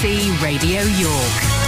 BBC Radio York.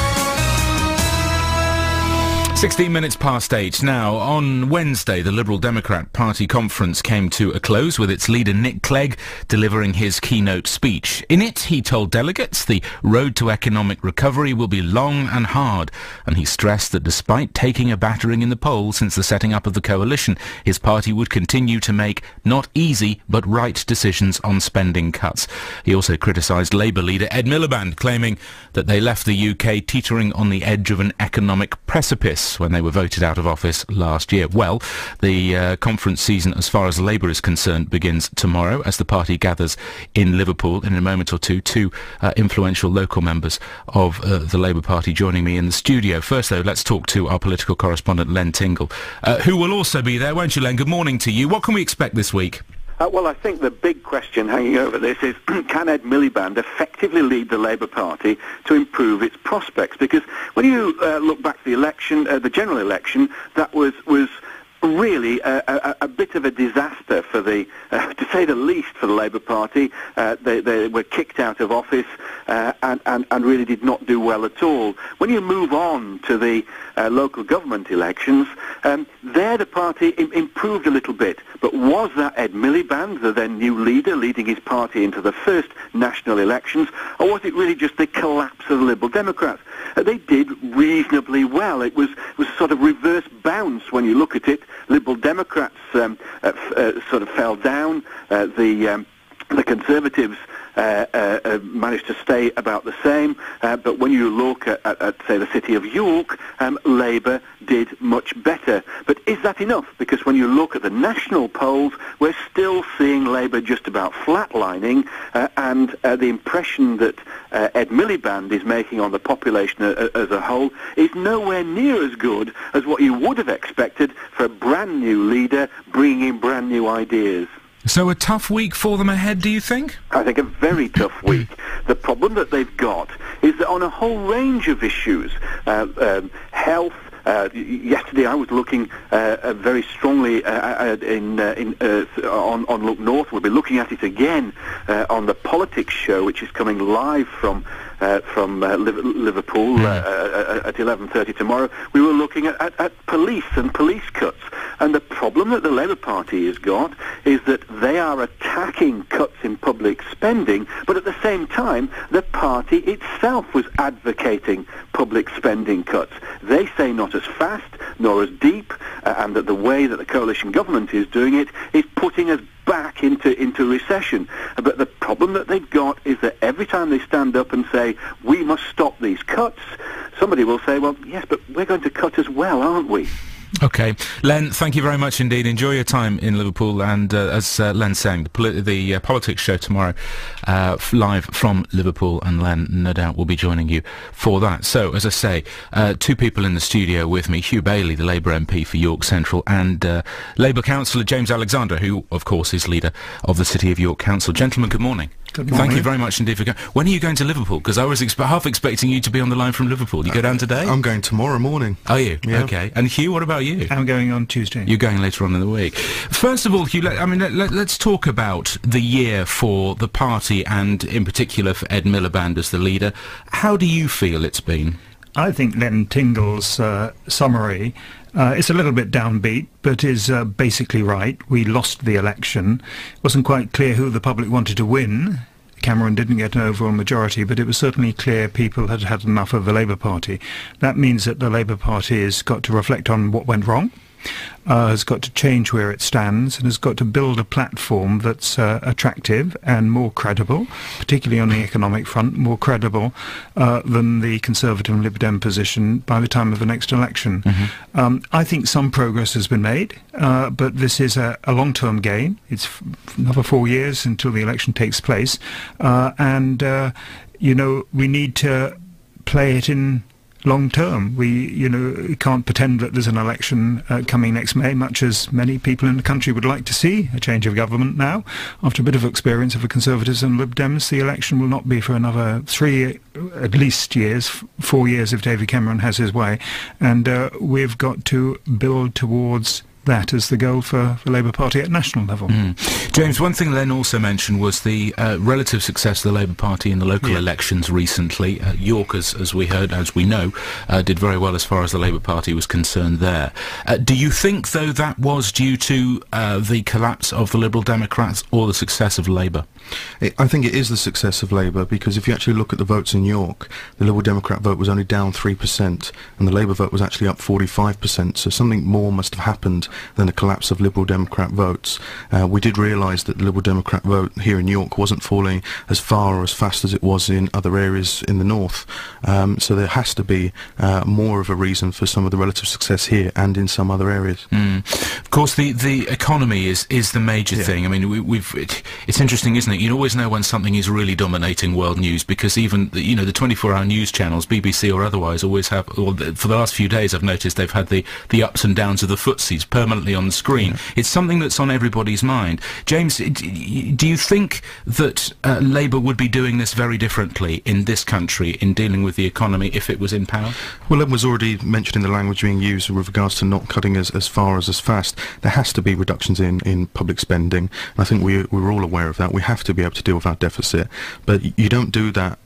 16 minutes past 8. Now, on Wednesday, the Liberal Democrat Party conference came to a close with its leader Nick Clegg delivering his keynote speech. In it, he told delegates the road to economic recovery will be long and hard, and he stressed that despite taking a battering in the polls since the setting up of the coalition, his party would continue to make not easy but right decisions on spending cuts. He also criticised Labour leader Ed Miliband, claiming that they left the UK teetering on the edge of an economic precipice when they were voted out of office last year. Well, the conference season, as far as Labour is concerned, begins tomorrow as the party gathers in Liverpool. In a moment or two, two influential local members of the Labour Party joining me in the studio. First, though, let's talk to our political correspondent, Len Tingle, who will also be there, won't you, Len? Good morning to you. What can we expect this week? Well, I think the big question hanging over this is, can Ed Miliband effectively lead the Labour Party to improve its prospects? Because when you look back to the election, the general election, that was really a bit of a disaster for the, to say the least, for the Labour Party. They were kicked out of office and really did not do well at all. When you move on to the local government elections, there the party improved a little bit. But was that Ed Miliband, the then new leader, leading his party into the first national elections, or was it really just the collapse of the Liberal Democrats? They did reasonably well. It was sort of reverse bounce when you look at it. Liberal Democrats sort of fell down. The Conservatives managed to stay about the same, but when you look at say, the city of York, Labour did much better. But is that enough? Because when you look at the national polls, we're still seeing Labour just about flatlining, and the impression that Ed Miliband is making on the population as a whole is nowhere near as good as what you would have expected for a brand new leader bringing in brand new ideas. So a tough week for them ahead, do you think? I think a very tough week. The problem that they've got is that on a whole range of issues, health. Yesterday I was looking very strongly on Look North. We'll be looking at it again on the Politics show, which is coming live from Liverpool at 11:30 tomorrow. We were looking at police and police cuts. And the problem that the Labour Party has got is that they are attacking cuts in public spending, but at the same time, the party itself was advocating public spending cuts. They say not as fast nor as deep, and that the way that the coalition government is doing it is putting us back into recession. But the problem that they've got is that every time they stand up and say, we must stop these cuts, somebody will say, well, yes, but we're going to cut as well, aren't we? OK. Len, thank you very much indeed. Enjoy your time in Liverpool. And as Len's saying, the Politics show tomorrow, live from Liverpool, and Len, no doubt, will be joining you for that. So, as I say, two people in the studio with me, Hugh Bayley, the Labour MP for York Central, and Labour councillor James Alexander, who, of course, is leader of the City of York Council. Gentlemen, good morning. Good morning. Thank you very much indeed for going. When are you going to Liverpool? Because I was half expecting you to be on the line from Liverpool. You go down today? I'm going tomorrow morning. Are you? Yeah. OK. And Hugh, what about you? I'm going on Tuesday. You're going later on in the week. First of all, Hugh, let's talk about the year for the party and, in particular, for Ed Miliband as the leader. How do you feel it's been? I think Len Tingle's summary is a little bit downbeat, but is basically right. We lost the election. It wasn't quite clear who the public wanted to win. Cameron didn't get an overall majority, but it was certainly clear people had had enough of the Labour Party. That means that the Labour Party has got to reflect on what went wrong, has got to change where it stands, and has got to build a platform that's attractive and more credible, particularly on the economic front, more credible than the Conservative and Lib Dem position by the time of the next election. Mm-hmm. I think some progress has been made, but this is a long-term game. It's another 4 years until the election takes place, and we need to play it in long term. We can't pretend that there's an election coming next May, much as many people in the country would like to see a change of government now. After a bit of experience of the Conservatives and Lib Dems, the election will not be for another 3 at least years, 4 years if David Cameron has his way. And we've got to build towards that as the goal for the Labour Party at national level. James, one thing Len also mentioned was the relative success of the Labour Party in the local elections recently. York, as we heard, as we know, did very well as far as the Labour Party was concerned there. Do you think, though, that was due to the collapse of the Liberal Democrats or the success of Labour? I think it is the success of Labour, because if you actually look at the votes in York, the Liberal Democrat vote was only down 3% and the Labour vote was actually up 45%, so something more must have happened than a collapse of Liberal Democrat votes. We did realise that the Liberal Democrat vote here in York wasn't falling as far or as fast as it was in other areas in the north, so there has to be more of a reason for some of the relative success here and in some other areas. Of course, the economy is the major thing. I mean, it's interesting, isn't it? You always know when something is really dominating world news, because even the 24-hour news channels, BBC or otherwise, always have, or for the last few days I've noticed they've had the ups and downs of the footsies permanently on the screen. It's something that's on everybody's mind. James, do you think that Labour would be doing this very differently in this country in dealing with the economy if it was in power? Well, it was already mentioned in the language being used with regards to not cutting as far as fast. There has to be reductions in public spending. And I think we're all aware of that. We have to be able to deal with our deficit, but you don't do that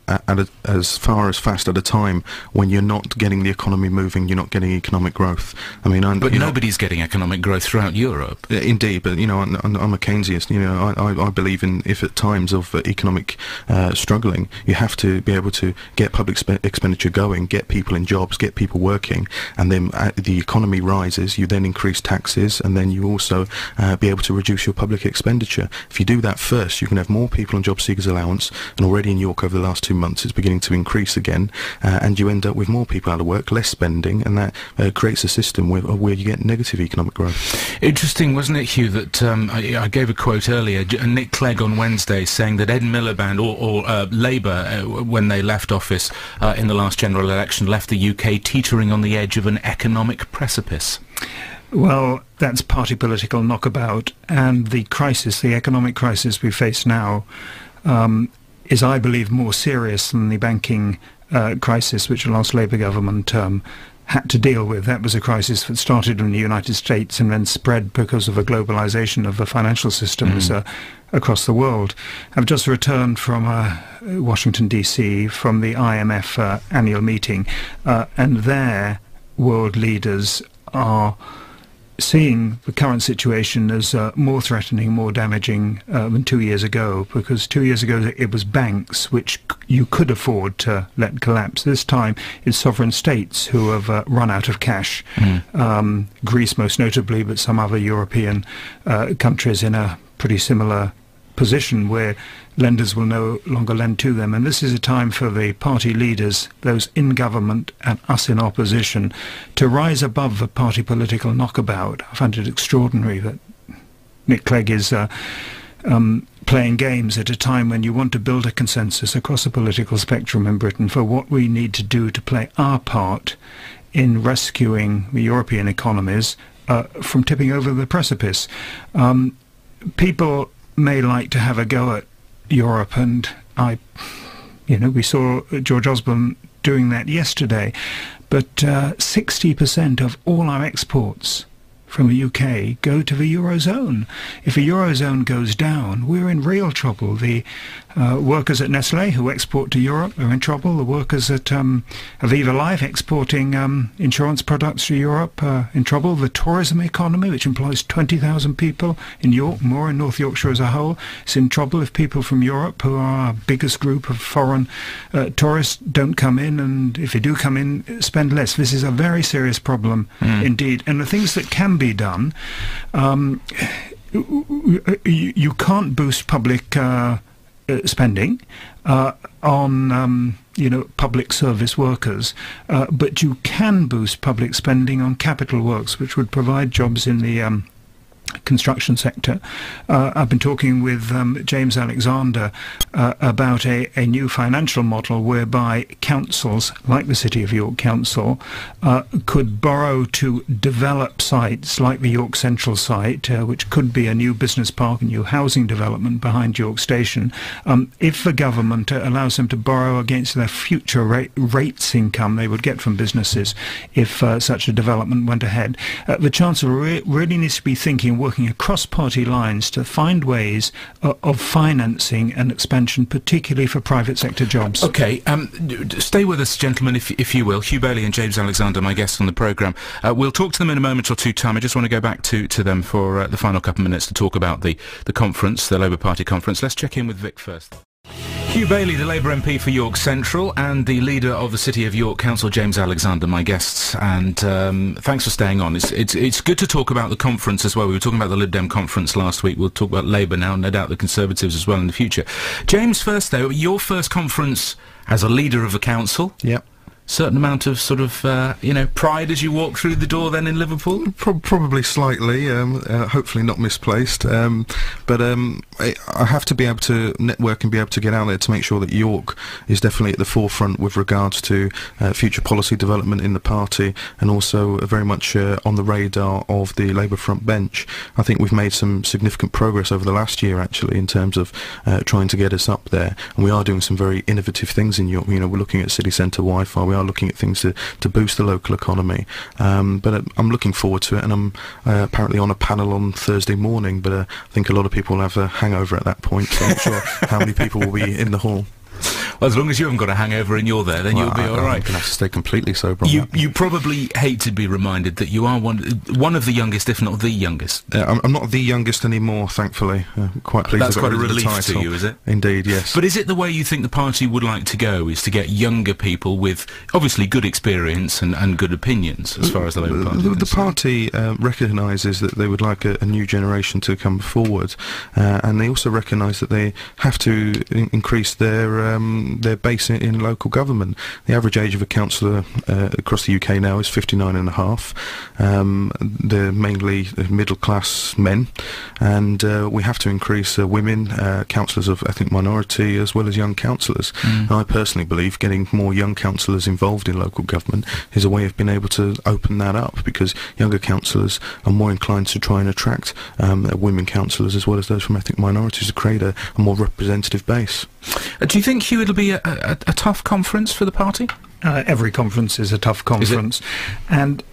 as far as fast at a time when you're not getting the economy moving, you're not getting economic growth. I mean, but nobody's getting economic growth throughout Europe. Indeed, but I'm a Keynesianist. I believe in, if at times of economic struggling, you have to be able to get public expenditure going, get people in jobs, get people working, and then the economy rises, you then increase taxes, and then you also be able to reduce your public expenditure. If you do that first, you can have more people on job seekers allowance, and already in York over the last 2 months it's beginning to increase again, and you end up with more people out of work, less spending, and that creates a system where you get negative economic growth. Interesting, wasn't it, Hugh, that I gave a quote earlier, Nick Clegg on Wednesday saying that Ed Miliband or Labour, when they left office in the last general election, left the UK teetering on the edge of an economic precipice. Well, that's party political knockabout, and the crisis, the economic crisis we face now, is, I believe, more serious than the banking crisis which the last Labour government had to deal with. That was a crisis that started in the United States and then spread because of a globalisation of the financial systems across the world. I've just returned from Washington, D.C., from the IMF annual meeting, and their world leaders are seeing the current situation as more threatening, more damaging than 2 years ago, because 2 years ago it was banks which you could afford to let collapse. This time it's sovereign states who have run out of cash. Greece most notably, but some other European countries in a pretty similar position where lenders will no longer lend to them. And this is a time for the party leaders, those in government and us in opposition, to rise above the party political knockabout. I find it extraordinary that Nick Clegg is playing games at a time when you want to build a consensus across the political spectrum in Britain for what we need to do to play our part in rescuing the European economies from tipping over the precipice. People may like to have a go at Europe, and we saw George Osborne doing that yesterday, but 60% of all our exports from the UK go to the Eurozone. If the Eurozone goes down, we're in real trouble. The workers at Nestlé who export to Europe are in trouble. The workers at Aviva Life exporting insurance products to Europe are in trouble. The tourism economy, which employs 20,000 people in York, more in North Yorkshire as a whole, is in trouble if people from Europe, who are our biggest group of foreign tourists, don't come in, and if they do come in, spend less. This is a very serious problem indeed. And the things that can be done, you can't boost public spending on public service workers, but you can boost public spending on capital works, which would provide jobs in the construction sector. I've been talking with James Alexander about a new financial model whereby councils, like the City of York Council, could borrow to develop sites like the York Central site, which could be a new business park, a new housing development behind York Station, if the government allows them to borrow against their future rates income they would get from businesses if such a development went ahead. The Chancellor really needs to be thinking, working across party lines to find ways of financing an expansion, particularly for private sector jobs. OK, stay with us, gentlemen, if you will. Hugh Bayley and James Alexander, my guests on the programme. We'll talk to them in a moment or two time. I just want to go back to them for the final couple of minutes to talk about the conference, the Labour Party conference. Let's check in with Vic first. Hugh Bayley, the Labour MP for York Central, and the leader of the City of York Council, James Alexander, my guests. And thanks for staying on. It's good to talk about the conference as well. We were talking about the Lib Dem conference last week. We'll talk about Labour now, no doubt the Conservatives as well in the future. James, first though, your first conference as a leader of a council. Yep. Certain amount of sort of, pride as you walk through the door then in Liverpool? Probably slightly, hopefully not misplaced. But I have to be able to network and be able to get out there to make sure that York is definitely at the forefront with regards to future policy development in the party, and also very much on the radar of the Labour front bench. I think we've made some significant progress over the last year, actually, in terms of trying to get us up there. And we are doing some very innovative things in York. We're looking at city centre Wi-Fi. We are looking at things to boost the local economy, but I'm looking forward to it, and I'm apparently on a panel on Thursday morning, but I think a lot of people will have a hangover at that point, so I'm not sure how many people will be in the hall. Well, as long as you haven't got a hangover and you're there, then you'll be all right. I'm going to have to stay completely sober. You probably hate to be reminded that you are one of the youngest, if not the youngest. I'm not the youngest anymore, thankfully. Quite pleased. That's quite a relief to you, is it? Indeed, yes. But is it the way you think the party would like to go, is to get younger people with obviously good experience and good opinions, as far as the Labour Party is concerned? The party recognises that they would like a new generation to come forward, and they also recognise that they have to increase their base in local government. The average age of a councillor across the UK now is 59 and a half. They're mainly middle-class men, and we have to increase women, councillors of ethnic minority, as well as young councillors. I personally believe getting more young councillors involved in local government is a way of being able to open that up, because younger councillors are more inclined to try and attract women councillors as well as those from ethnic minorities to create a more representative base. Do you think, Hugh, it'll be a tough conference for the party? Every conference is a tough conference, and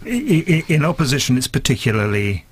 in opposition it's particularly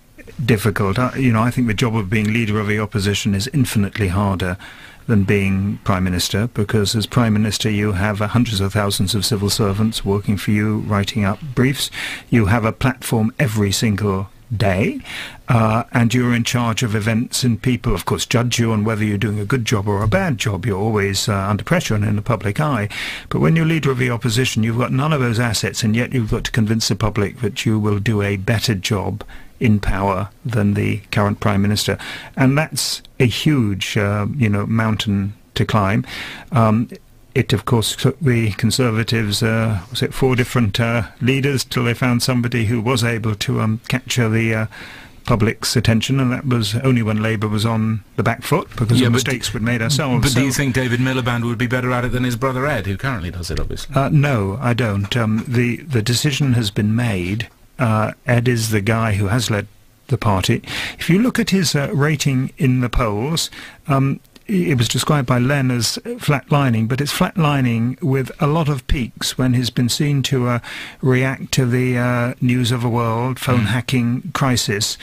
difficult. I think the job of being leader of the opposition is infinitely harder than being Prime Minister, because as Prime Minister you have hundreds of thousands of civil servants working for you, writing up briefs. You have a platform every single day, and you're in charge of events, and people of course judge you on whether you're doing a good job or a bad job. You're always under pressure and in the public eye. But when you're leader of the opposition, you've got none of those assets, and yet you've got to convince the public that you will do a better job in power than the current Prime Minister, and that's a huge mountain to climb. It, of course, took the Conservatives, 4 different leaders till they found somebody who was able to capture the public's attention, and that was only when Labour was on the back foot, because of mistakes we'd made ourselves. But do you think David Miliband would be better at it than his brother Ed, who currently does it, obviously? No, I don't. The decision has been made. Ed is the guy who has led the party. If you look at his rating in the polls, it was described by Len as flatlining, but it's flatlining with a lot of peaks when he's been seen to react to the news of the world, phone hacking crisis,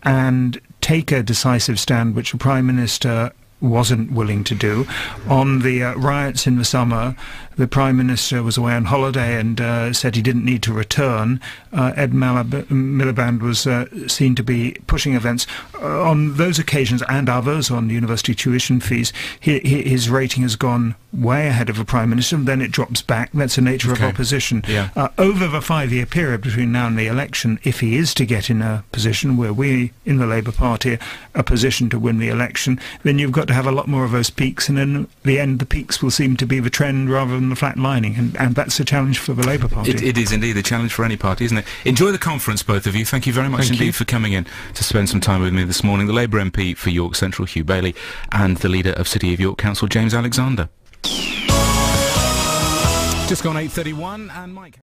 and take a decisive stand, which the Prime Minister wasn't willing to do. On the riots in the summer, the Prime Minister was away on holiday and said he didn't need to return. Ed Miliband was seen to be pushing events. On those occasions and others, on university tuition fees, his rating has gone way ahead of the Prime Minister, and then it drops back. That's the nature of opposition. Yeah. Over the 5-year period between now and the election, if he is to get in a position where we in the Labour Party are positioned to win the election, then you've got to to have a lot more of those peaks, and in the end the peaks will seem to be the trend rather than the flat lining, and that's a challenge for the Labour Party. It is indeed a challenge for any party, isn't it? Enjoy the conference, both of you. Thank you very much indeed for coming in to spend some time with me this morning. The Labour MP for York Central, Hugh Bayley, and the leader of City of York Council, James Alexander. Just gone 8:31, and Mike...